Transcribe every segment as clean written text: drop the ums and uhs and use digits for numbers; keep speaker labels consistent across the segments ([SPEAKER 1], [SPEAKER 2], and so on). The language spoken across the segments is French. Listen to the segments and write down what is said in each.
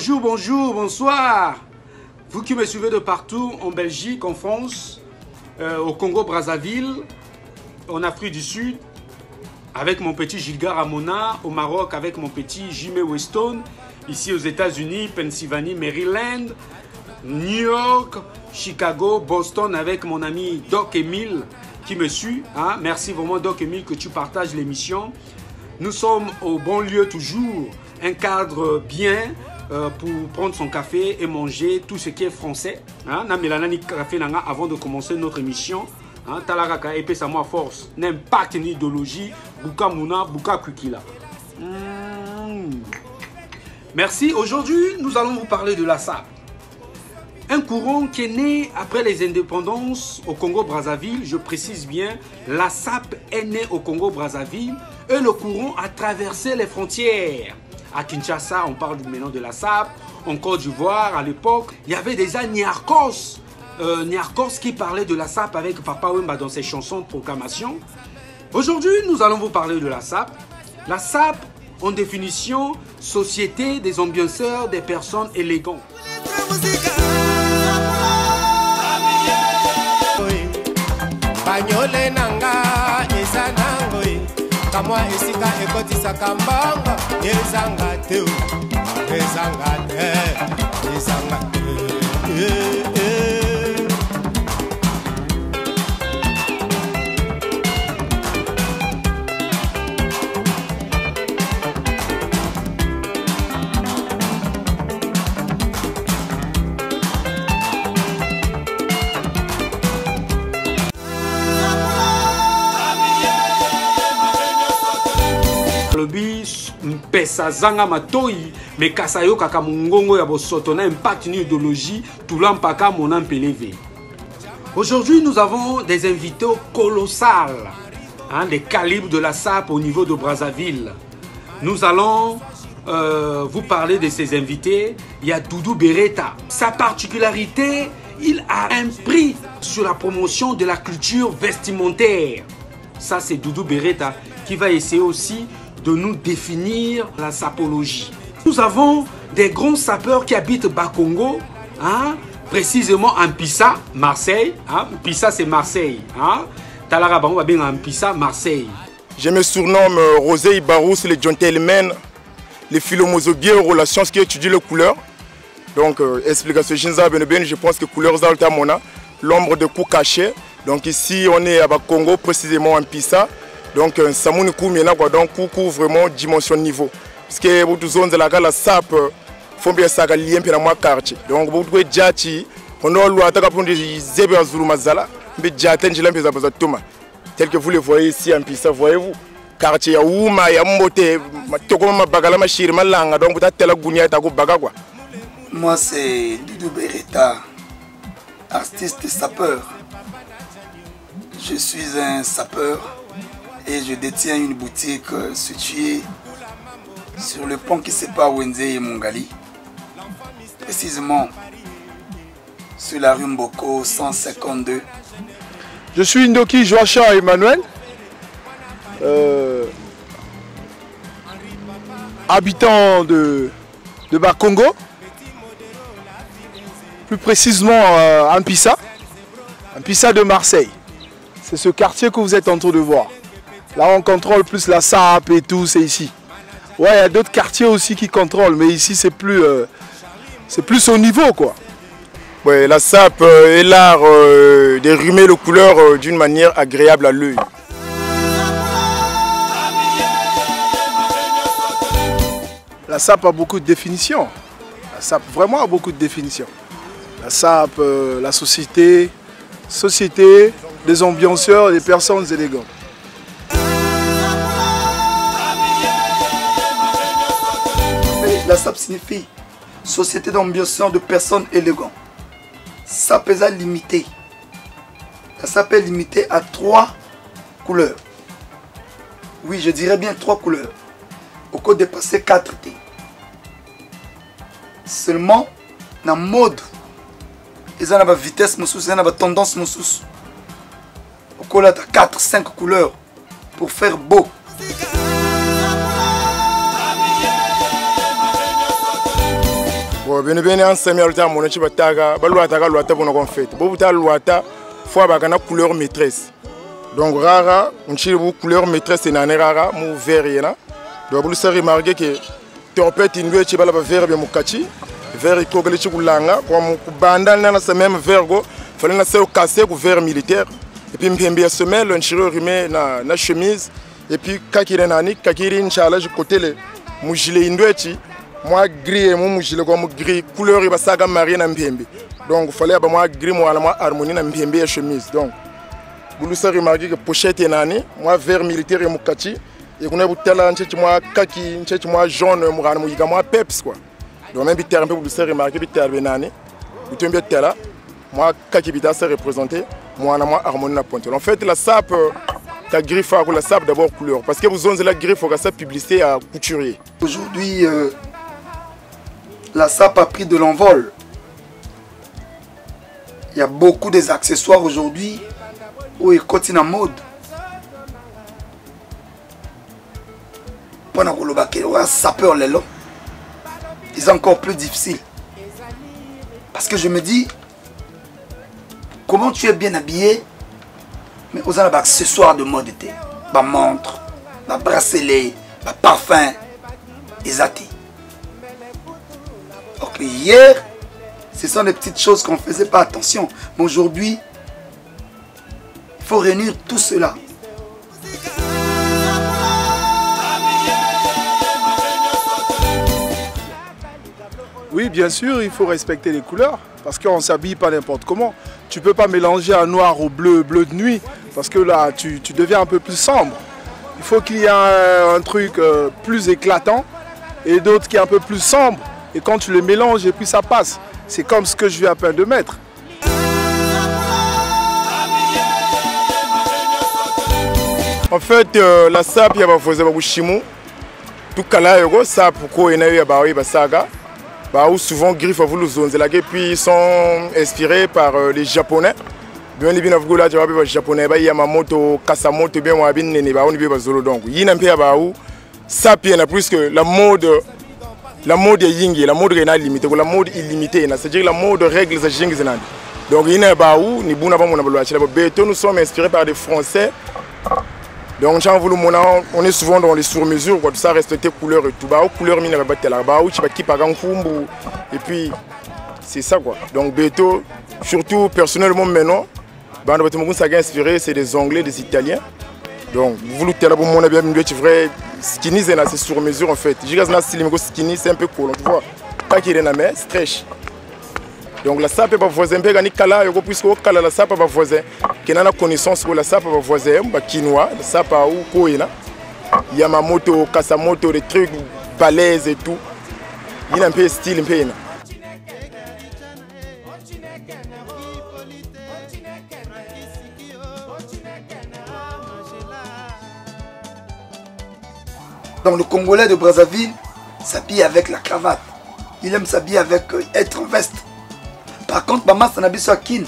[SPEAKER 1] Bonjour, bonjour, bonsoir. Vous qui me suivez de partout, en Belgique, en France, au Congo-Brazzaville, en Afrique du Sud, avec mon petit Gilgar Ramona, au Maroc avec mon petit Jimmy Weston, ici aux États-Unis, Pennsylvanie, Maryland, New York, Chicago, Boston avec mon ami Doc Emile qui me suit. Hein? Merci vraiment Doc Emile que tu partages l'émission. Nous sommes au bon lieu toujours, un cadre bien pour prendre son café et manger tout ce qui est français. Hein? Avant de commencer notre émission. Hein? Talaraka épée sa moi force. N'impact ni idéologie. Buka Mouna, Buka Kukila. Merci. Aujourd'hui, nous allons vous parler de la SAP. Un courant qui est né après les indépendances au Congo-Brazzaville. Je précise bien, la SAP est née au Congo-Brazzaville et le courant a traversé les frontières. À Kinshasa, on parle maintenant de la SAP. En Côte d'Ivoire, à l'époque, il y avait déjà Niarkos. Niarkos qui parlait de la SAP avec Papa Wemba dans ses chansons de proclamation. Aujourd'hui, nous allons vous parler de la SAP. La SAP, en définition, société des ambianceurs, des personnes élégantes.
[SPEAKER 2] Kamwa esika ekotisa kambanga ezanga te ezanga te
[SPEAKER 1] Pesa zanga matoi me kasayo kaka mungongo ya bosoto na impact ni idéologie tout l'ampaka mon ampelevé. Aujourd'hui, nous avons des invités colossales, hein, des calibres de la SAP au niveau de Brazzaville. Nous allons vous parler de ces invités. Il y a Doudou Beretta. Sa particularité, il a un prix sur la promotion de la culture vestimentaire. Ça, c'est Doudou Beretta qui va essayer aussi de nous définir la sapologie. Nous avons des grands sapeurs qui habitent Bakongo, hein, précisément en Pissa, Marseille. Hein, Pissa, c'est Marseille. Hein. Talarabango va bien en Pissa, Marseille.
[SPEAKER 3] Je me surnomme Rosé Ibarous, le gentleman, le philomosobier en relation, ce qui étudie les couleurs. Donc, explication, je pense que couleurs d'Altamona, l'ombre de coups cachés. Donc ici, on est à Bakongo, précisément en Pissa. Donc, Samouni Koumena, donc, coucou vraiment dimension niveau. Parce que vous zones de la SAP, font bien ça, lien pour moi quartier. Donc, vous pouvez dire, on a le droit de zéber à Zulu Mazala, mais Djaten, j'ai l'impression de Thomas. Tel que vous le voyez ici en Pissa, voyez-vous. Quartier, Ouma, Yamote, Tokoma Bagalama Shirmalanga, donc vous avez la Gounia Tago Bagagua.
[SPEAKER 4] Moi, c'est Doudou Beretta, artiste sapeur. Je suis un sapeur. Et je détiens une boutique située sur le pont qui sépare Wenze et Mongali, précisément sur la rue Mboko 152.
[SPEAKER 5] Je suis Ndoki Joachim Emmanuel, habitant de Bakongo, plus précisément en Pissa de Marseille. C'est ce quartier que vous êtes en train de voir. Là, on contrôle plus la SAP et tout, c'est ici. Ouais, il y a d'autres quartiers aussi qui contrôlent, mais ici, c'est plus au niveau, quoi.
[SPEAKER 3] Ouais, la SAP est l'art de rimer les couleurs d'une manière agréable à l'œil.
[SPEAKER 5] La SAP a beaucoup de définitions. La SAP vraiment a beaucoup de définitions. La SAP, la société des ambianceurs et des personnes élégantes.
[SPEAKER 4] La SAP signifie société d'ambianceurs de personnes élégantes. SAP est limité. La SAP est limitée à 3 couleurs. Oui, je dirais bien 3 couleurs. Au cours de passer 4 T. Seulement, dans le mode, ils ont la vitesse, ils ont la tendance. Au cours de 4-5 couleurs pour faire beau.
[SPEAKER 3] bene bene ensemi alta mona chi bataga baluata bona kon fait bo buta luata fois bakana couleur maîtresse donc rara on chire bu couleur maîtresse na ne rara mu vert yena donc vous savez remarquer que tempête inwe chi bala ba vert be mukachi vert ko gele chi kulanga kwa mu kubanda na sa même vert go fallait na se casser ku vert militaire et puis mpembe ya semelle on chire remet na chemise et puis kakire nani kakiri inchallah je côté le mu gilet inwe chi moi gris et mon gilet comme gris couleur il va saga marine na mpembe donc fallait ba moi gris moi harmonie na mpembe ya chemise donc vous savez remarquer que pochette est nani moi vert militaire et mukachi et qu'on a butela nchechi moi kaki nchechi moi jaune moi muyiga moi peps quoi donc même biter un peu vous savez remarquer biter benani biter bien tela moi kaki bita c'est représenté moi na moi harmonie na pointe en fait la sape ta griffe la sape d'abord couleur parce que vous avez la griffe au sa publicité à couturier
[SPEAKER 4] aujourd'hui la sape a pris de l'envol. Il y a beaucoup des accessoires aujourd'hui où ils continuent en mode. Pendant que le sapeur les longs, c'est encore plus difficile. Parce que je me dis, comment tu es bien habillé, mais aux accessoires de mode, ma montre, ma bracelet, ma parfum, et zati. Donc hier, ce sont des petites choses qu'on ne faisait pas attention. Mais aujourd'hui, il faut réunir tout cela.
[SPEAKER 5] Oui, bien sûr, il faut respecter les couleurs. Parce qu'on ne s'habille pas n'importe comment. Tu ne peux pas mélanger un noir au bleu, bleu de nuit. Parce que là, tu deviens un peu plus sombre. Il faut qu'il y ait un truc plus éclatant et d'autres qui est un peu plus sombre. Et quand tu les mélanges et puis ça passe. C'est comme ce que je viens à peine de mettre.
[SPEAKER 3] En fait, la sape, il y a des chimou. Tout cas là, il y a sape pour qu'il y ait des saga. Souvent, griffes à vous les zones. Et puis, ils sont inspirés par les Japonais. Bien les bien là, tu vois, les Japonais, il y a Yamamoto, Kasamoto, bien moi, bien nene, on y va zolo donc. Il y a un peu à sape, il y a plus que la mode est yingi, la mode est limitée, la mode illimitée, c'est-à-dire la mode règle c'est yingi. Donc il y a baou, ni bouna ba mona balwa. Nous sommes inspirés par des Français. Donc on est souvent dans les sur-mesures, tout ça respecter couleur et tout. Baou couleur mine ba batela, baou tu vas qui par kumbu et puis c'est ça quoi. Donc Beto, surtout personnellement maintenant, bande bateau ça a inspiré, c'est des Anglais, des Italiens. Donc vous le tela pour mon bien tu vrai skinny c'est sur mesure en fait. Je regarde style skinny c'est un peu cool, tu vois. Pas qu'il est na mais stretch. Donc la sape pas voisin peu gani kala yoko puisque kala la sape pas voisin. Qui n'a connaissance pour la sape pas voisin, ba quinoa, la sape ou koina. Yamamoto, Kasamoto, des trucs balèzes et tout. Il a un peu style un peu.
[SPEAKER 4] Donc le Congolais de Brazzaville s'habille avec la cravate. Il aime s'habiller avec être en veste. Par contre, maman s'en habille sur kin.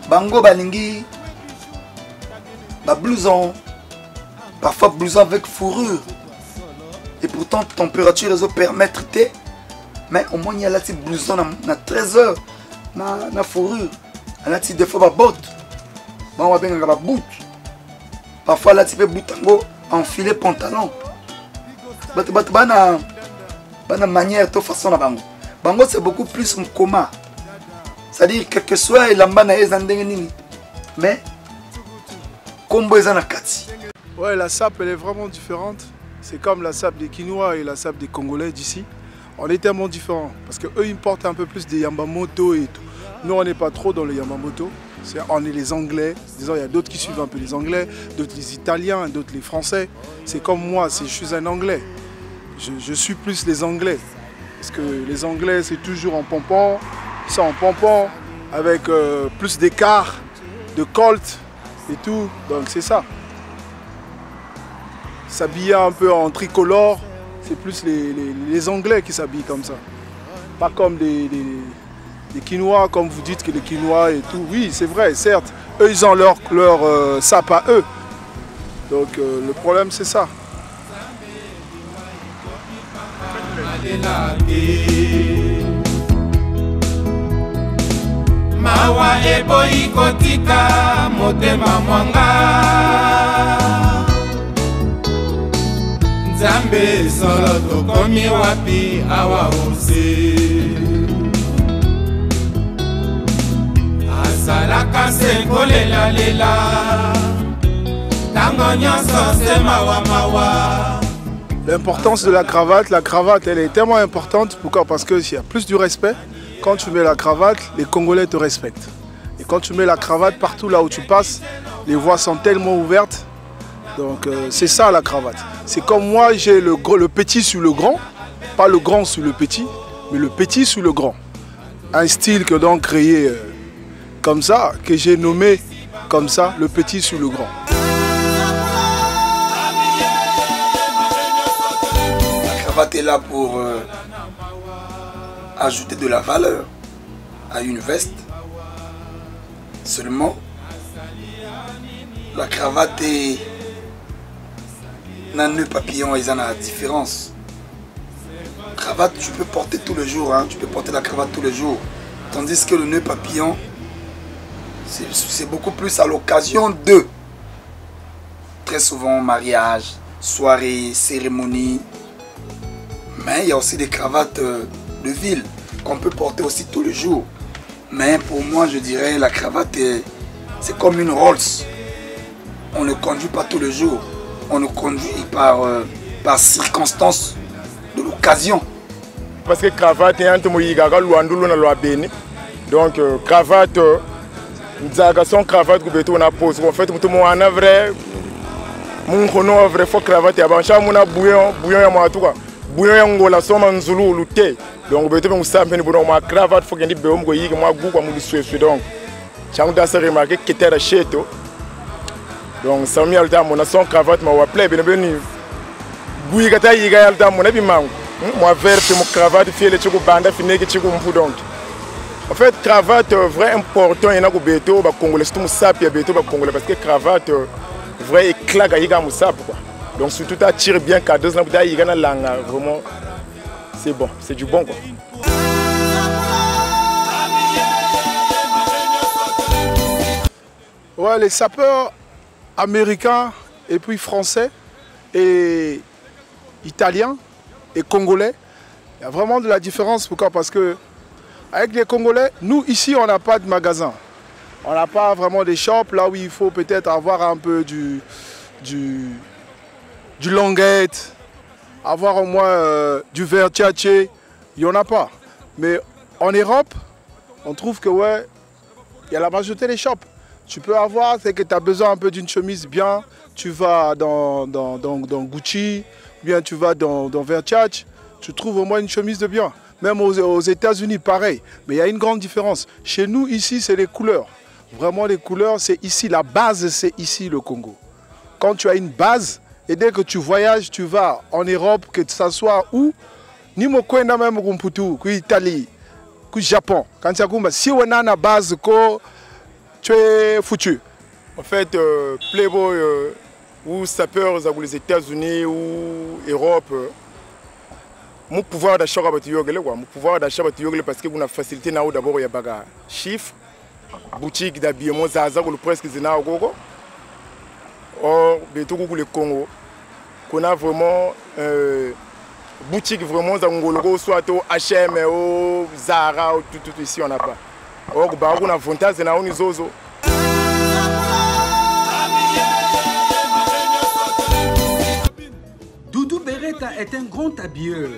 [SPEAKER 4] Bango balingi, blouson, parfois blouson avec fourrure. Et pourtant, température les eaux permettre té. Mais au moins il y a là petit blouson na 13 heures, na fourrure. Là petit des fois ba botte. On va bien ba boot. Parfois là tu peux boutango enfiler pantalon. Bana manière de façon na bango. Bango c'est beaucoup plus un coma. C'est-à-dire quel que soit l'amba na ezandenge nini. Mais combo ezana kati.
[SPEAKER 5] Ouais, la sape elle est vraiment différente. C'est comme la sape des Quinois et la sape des Congolais d'ici. On est tellement différents parce qu'eux ils portent un peu plus des Yamamoto et tout. Nous on n'est pas trop dans le Yamamoto. On est les Anglais. Disons, il y a d'autres qui suivent un peu les Anglais, d'autres les Italiens, d'autres les Français. C'est comme moi, je suis un Anglais. Je suis plus les Anglais. Parce que les Anglais, c'est toujours en pompon. Ils sont en pompon, avec plus d'écart, de colt et tout. Donc c'est ça. S'habiller un peu en tricolore, c'est plus les Anglais qui s'habillent comme ça. Pas comme des Quinois, comme vous dites que les Quinois et tout. Oui, c'est vrai, certes. Eux, ils ont leur sape à eux. Donc le problème, c'est ça.
[SPEAKER 2] mawa eboyi kotika motema mwanga nzambe solo tokomi wapi awa ose asalaka se kolelalela tango nyonso se mawa mawa.
[SPEAKER 5] L'importance de la cravate elle est tellement importante. Pourquoi? Parce qu'il y a plus du respect. Quand tu mets la cravate, les Congolais te respectent. Et quand tu mets la cravate partout là où tu passes, les voies sont tellement ouvertes. Donc c'est ça la cravate. C'est comme moi, j'ai le petit sur le grand, pas le grand sur le petit, mais le petit sur le grand. Un style que donc créé comme ça, que j'ai nommé comme ça, le petit sur le grand.
[SPEAKER 4] La cravate est là pour ajouter de la valeur à une veste. Seulement, la cravate est un nœud papillon, ils en ont la différence. Cravate, tu peux porter tout le jour, hein, tu peux porter la cravate tout le jour. Tandis que le nœud papillon, c'est beaucoup plus à l'occasion de. Très souvent, mariage, soirée, cérémonie. Mais il y a aussi des cravates de ville qu'on peut porter aussi tous les jours. Mais pour moi, je dirais la cravate, c'est comme une Rolls. On ne conduit pas tous les jours. On nous conduit par circonstance de l'occasion.
[SPEAKER 3] Parce que cravate est un peu donc cravate, son cravate que on a posé. En fait, tout le monde a vrai, mon vrai faux cravate. Avant ça, on a bouillon ya moi tout quoi. Bouillon ya ngola soma nzulu luté. Donc beto on s'appelle pour ma cravate faut qu'il y ait beau moi y moi goût comme du sué donc. Chang da se remarquer que t'es la cheto. Donc ça m'y a le temps mon son cravate m'a appelé bien bien. Bouillon kata y ga le temps mon abi mangu. Moi vert mon cravate fier le chiko banda fini que chiko mpu donc. En fait cravate vrai important y na ko beto ba congolais tout musapi ya beto ba congolais parce que cravate vrai éclat ga y ga musap quoi. Donc surtout tu tires bien qu'à 2 ans y ga na langa vraiment c'est bon, c'est du bon quoi.
[SPEAKER 5] Ouais, les sapeurs américains et puis français et italiens et congolais, il y a vraiment de la différence. Pourquoi? Parce que avec les Congolais, nous ici on n'a pas de magasin. On n'a pas vraiment des shops là où il faut peut-être avoir un peu du languette, avoir au moins du Versace, il n'y en a pas. Mais en Europe, on trouve que ouais, il y a la majorité des shops. Tu peux avoir, c'est que tu as besoin un peu d'une chemise bien, tu vas dans Gucci, bien tu vas dans Versace, tu trouves au moins une chemise de bien. Même aux États-Unis, pareil. Mais il y a une grande différence. Chez nous, ici, c'est les couleurs. Vraiment, les couleurs, c'est ici. La base, c'est ici, le Congo. Quand tu as une base, et dès que tu voyages, tu vas en Europe, que ça soit où, ni mokwenda même Rumputu, Italie, Japon. Quand tu as si on a une base, tu es foutu.
[SPEAKER 3] En fait, Playboy ou sapeurs les États-Unis ou Europe, mon pouvoir d'achat va te yoguler quoi. Mon pouvoir d'achat va te yoguler parce que vous avez facilité là où d'abord il y a baga chiffres, boutique d'habillement zaza ou le presque zina au gogo. Or, bientôt le Congo, qu'on a vraiment boutique vraiment zangologo soit au H&M au Zara ou tout ici on n'a pas. Or, bah on a avantage na on izozo.
[SPEAKER 1] Doudou Beretta est un grand habilleur.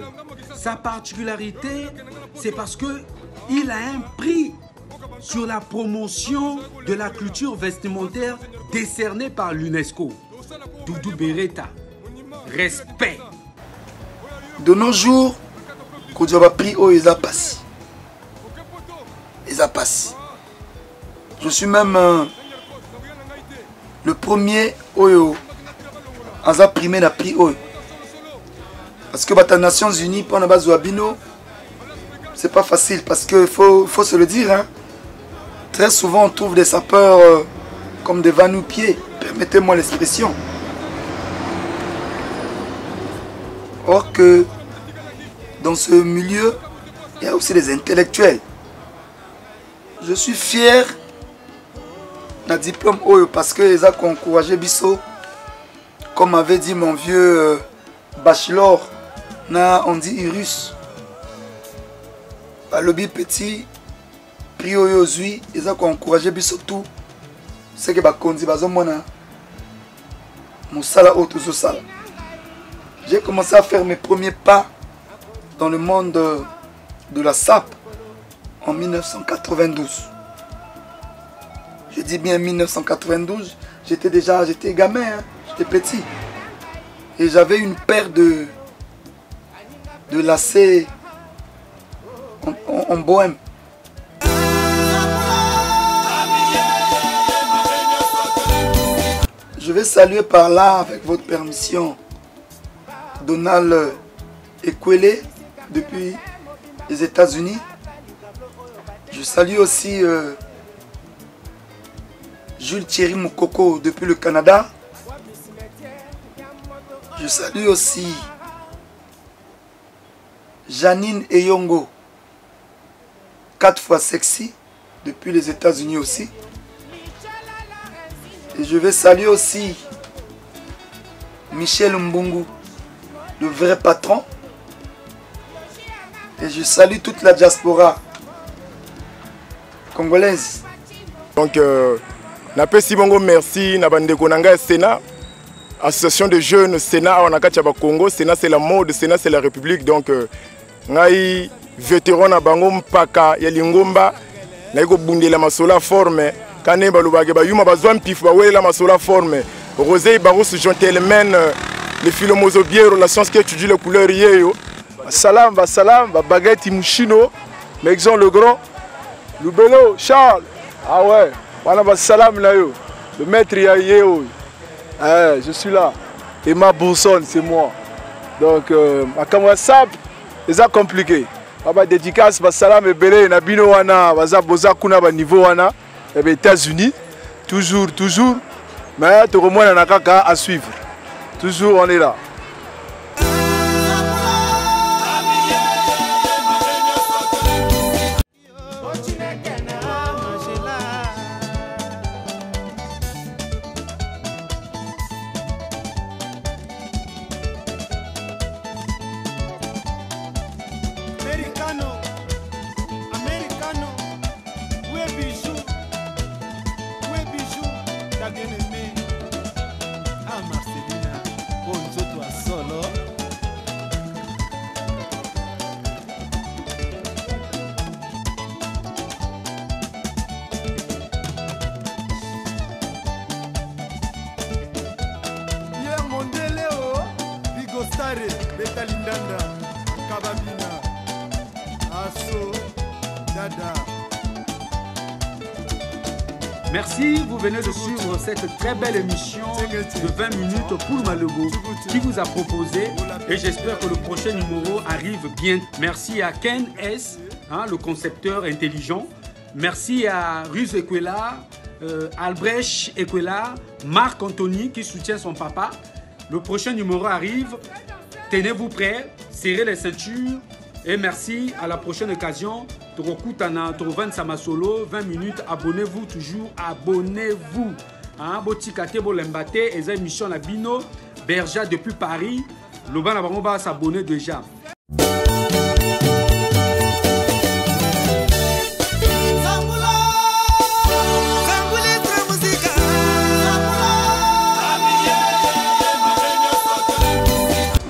[SPEAKER 1] Sa particularité, c'est parce qu'il a un prix sur la promotion de la culture vestimentaire décerné par l'UNESCO. Doudou Beretta, respect.
[SPEAKER 4] De nos jours, quand on a pris au ils a passé. Ils a passé. Je suis même le premier Oyo. On a primé la prix Oyo. Parce que les Nations Unies, pour la Zouabino, c'est pas facile. Parce qu'il faut se le dire. Hein. Très souvent, on trouve des sapeurs comme des vanous-pieds. Permettez-moi l'expression. Or que, dans ce milieu, il y a aussi des intellectuels. Je suis fier d'un diplôme parce que les a encouragé Bisso, comme avait dit mon vieux bachelor, on dit Irus. Le petit, prix Oyozui, ils ont encouragé Bisso tout. C'est que Bakondi Bazomona, mon sala auto sala. J'ai commencé à faire mes premiers pas dans le monde de la SAP en 1992. Je dis bien 1992, j'étais gamin, hein, j'étais petit. Et j'avais une paire de lacets en bohème. Je vais saluer par là, avec votre permission, Donald Ekwele depuis les États-Unis. Je salue aussi Jules Thierry Moukoko depuis le Canada. Je salue aussi Janine Eyongo, 4 fois sexy, depuis les États-Unis aussi. Et je vais saluer aussi Michel Mbungu, le vrai patron. Et je salue toute la diaspora congolaise.
[SPEAKER 3] Donc, Napé Sibongo, merci. Nabande Konanga Sénat, Association de jeunes Sénat, on a Kachaba Congo. Sénat, c'est la mode, Sénat, c'est la République. Donc, Ngai, vétéran na Bango Mpaka, Yalingomba, Naiko Bunde la Masola forme. Kane Balubage, Yuma Bazouan Pif, Bawe la Masola forme. Rosé Barous, gentleman, les philomosobiers, relations qui étudient les couleurs yéyo.
[SPEAKER 5] Salam, Baguette Mouchino, Mexon le Grand, Lubelo, Charles. Ah ouais, voilà, salam là yo. Le maître yéyo. Je suis là. Emma Bourson, c'est moi. Donc, à Kamwasap, c'est compliqué. Baba dédicace, salam et belé, Nabino wana, baza boza kuna ba niveau wana, et États-Unis, toujours. Mais tout le monde en a qu'à à suivre. Toujours, on est là.
[SPEAKER 2] Americano, où est bijou, ta bien-aimée. Ah Marcelina, bonjour toi solo. Hier mon déléo, Vigo Stare, Beta Lindanda, Kababina, Asso, Dada.
[SPEAKER 1] Merci, vous venez de suivre cette très belle émission de 20 minutes pour Malobo qui vous a proposé et j'espère que le prochain numéro arrive bien. Merci à Ken S, le concepteur intelligent. Merci à Ruz Ekwela, Albrecht Ekwela, Marc Anthony qui soutient son papa. Le prochain numéro arrive. Tenez-vous prêts, serrez les ceintures et merci à la prochaine occasion. Torokutana, Torovan Samasolo, 20 minutes, abonnez-vous toujours, abonnez-vous. Botikate, Bolembate, et ça émission la Bino, Berja depuis Paris. Le ban on va s'abonner déjà.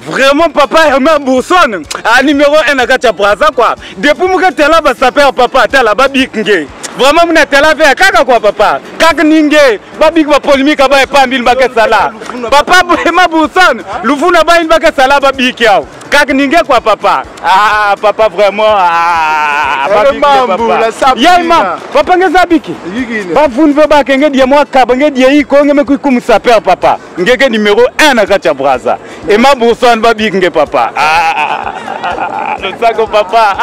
[SPEAKER 6] Vraiment papa Herman Bourson à numéro 1 à Gachabraza quoi. Depuis que tu es là, ça fait papa, tu es là, babiknge. Vraiment, tu es là, kaka quoi papa. Kaka ninge, babik va polémique, ba pas mille baguettes sala. Papa Herman Bourson, l'ouvre n'a pas une baguette sala, babik yao. Kaka ninge quoi papa. Ah papa vraiment, babik papa. Yaima, papa ngezabiki. Ba vous ne veut pas que ngedi moi kabange di ko ngeme ku kum saper papa. Ngeke numéro 1 à Gachabraza. Herman Bourson babik nge papa. Le sac au papa.